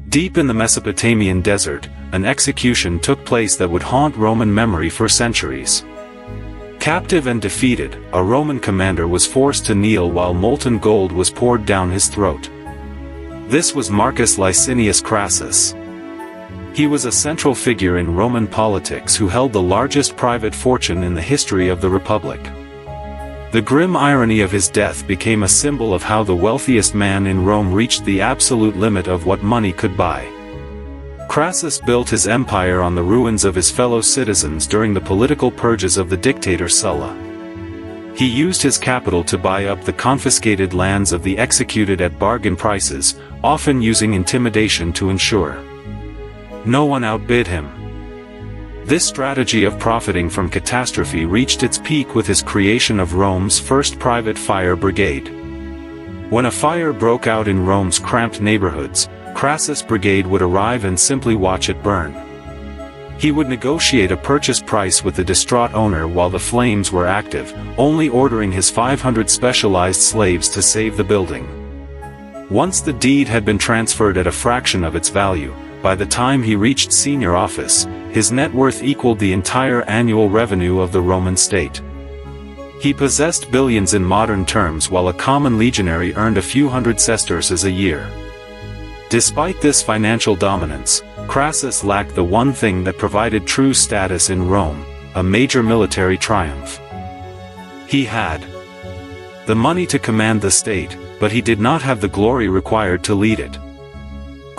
Deep in the Mesopotamian desert, an execution took place that would haunt Roman memory for centuries. Captive and defeated, a Roman commander was forced to kneel while molten gold was poured down his throat. This was Marcus Licinius Crassus. He was a central figure in Roman politics who held the largest private fortune in the history of the Republic. The grim irony of his death became a symbol of how the wealthiest man in Rome reached the absolute limit of what money could buy. Crassus built his empire on the ruins of his fellow citizens during the political purges of the dictator Sulla. He used his capital to buy up the confiscated lands of the executed at bargain prices, often using intimidation to ensure no one outbid him. This strategy of profiting from catastrophe reached its peak with his creation of Rome's first private fire brigade. When a fire broke out in Rome's cramped neighborhoods, Crassus' brigade would arrive and simply watch it burn. He would negotiate a purchase price with the distraught owner while the flames were active, only ordering his 500 specialized slaves to save the building. Once the deed had been transferred at a fraction of its value, by the time he reached senior office, his net worth equaled the entire annual revenue of the Roman state. He possessed billions in modern terms while a common legionary earned a few hundred sesterces a year. Despite this financial dominance, Crassus lacked the one thing that provided true status in Rome, a major military triumph. He had the money to command the state, but he did not have the glory required to lead it.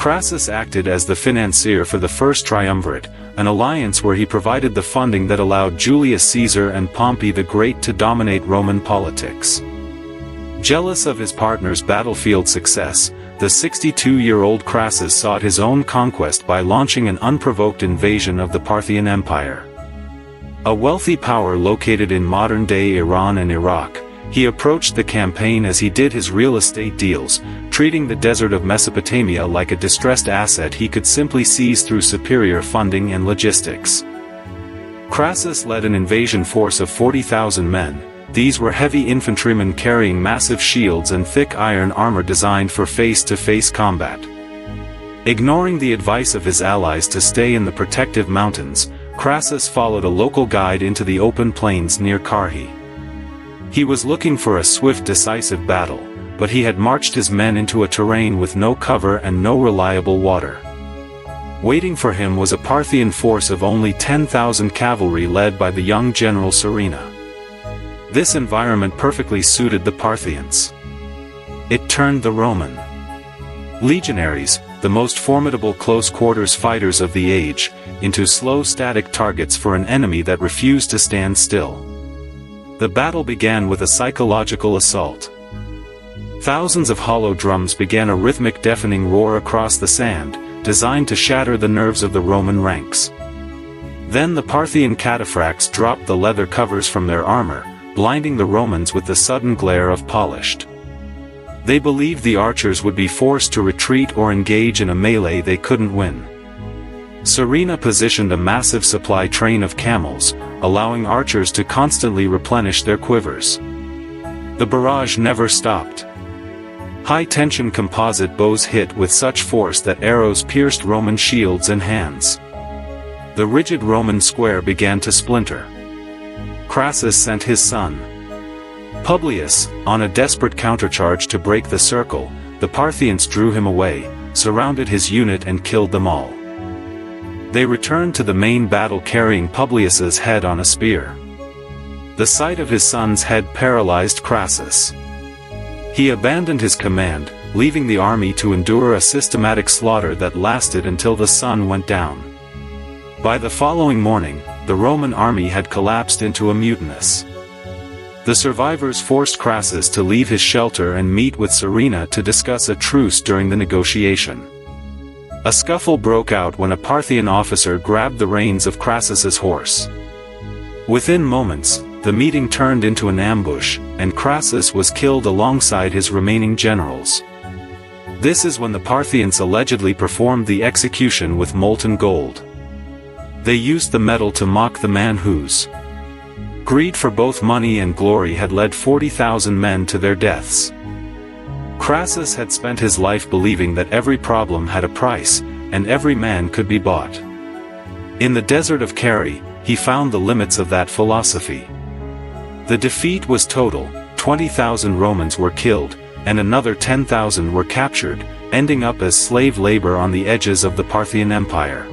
Crassus acted as the financier for the first triumvirate, an alliance where he provided the funding that allowed Julius Caesar and Pompey the Great to dominate Roman politics. Jealous of his partner's battlefield success, the 62-year-old Crassus sought his own conquest by launching an unprovoked invasion of the Parthian Empire. A wealthy power located in modern-day Iran and Iraq, he approached the campaign as he did his real estate deals, treating the desert of Mesopotamia like a distressed asset he could simply seize through superior funding and logistics. Crassus led an invasion force of 40,000 men. These were heavy infantrymen carrying massive shields and thick iron armor designed for face-to-face combat. Ignoring the advice of his allies to stay in the protective mountains, Crassus followed a local guide into the open plains near Carrhae. He was looking for a swift, decisive battle, but he had marched his men into a terrain with no cover and no reliable water. Waiting for him was a Parthian force of only 10,000 cavalry led by the young general Serena. This environment perfectly suited the Parthians. It turned the Roman legionaries, the most formidable close-quarters fighters of the age, into slow static targets for an enemy that refused to stand still. The battle began with a psychological assault. Thousands of hollow drums began a rhythmic deafening roar across the sand, designed to shatter the nerves of the Roman ranks. Then the Parthian cataphracts dropped the leather covers from their armor, blinding the Romans with the sudden glare of polished. They believed the archers would be forced to retreat or engage in a melee they couldn't win. Serena positioned a massive supply train of camels, allowing archers to constantly replenish their quivers. The barrage never stopped. High-tension composite bows hit with such force that arrows pierced Roman shields and hands. The rigid Roman square began to splinter. Crassus sent his son Publius on a desperate countercharge to break the circle. The Parthians drew him away, surrounded his unit and killed them all. They returned to the main battle carrying Publius's head on a spear. The sight of his son's head paralyzed Crassus. He abandoned his command, leaving the army to endure a systematic slaughter that lasted until the sun went down. By the following morning, the Roman army had collapsed into a mutinous. The survivors forced Crassus to leave his shelter and meet with Serena to discuss a truce during the negotiation. A scuffle broke out when a Parthian officer grabbed the reins of Crassus's horse. Within moments, the meeting turned into an ambush, and Crassus was killed alongside his remaining generals. This is when the Parthians allegedly performed the execution with molten gold. They used the metal to mock the man whose greed for both money and glory had led 40,000 men to their deaths. Crassus had spent his life believing that every problem had a price, and every man could be bought. In the desert of Carrhae, he found the limits of that philosophy. The defeat was total. 20,000 Romans were killed, and another 10,000 were captured, ending up as slave labor on the edges of the Parthian Empire.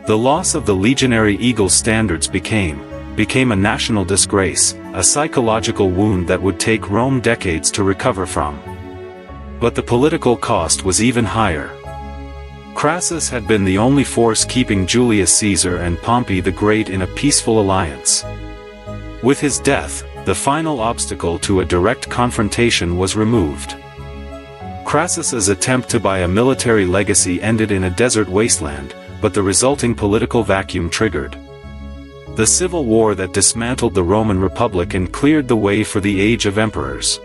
The loss of the legionary eagle's standards became a national disgrace, a psychological wound that would take Rome decades to recover from. But the political cost was even higher. Crassus had been the only force keeping Julius Caesar and Pompey the Great in a peaceful alliance. With his death, the final obstacle to a direct confrontation was removed. Crassus's attempt to buy a military legacy ended in a desert wasteland, but the resulting political vacuum triggered the civil war that dismantled the Roman Republic and cleared the way for the age of emperors.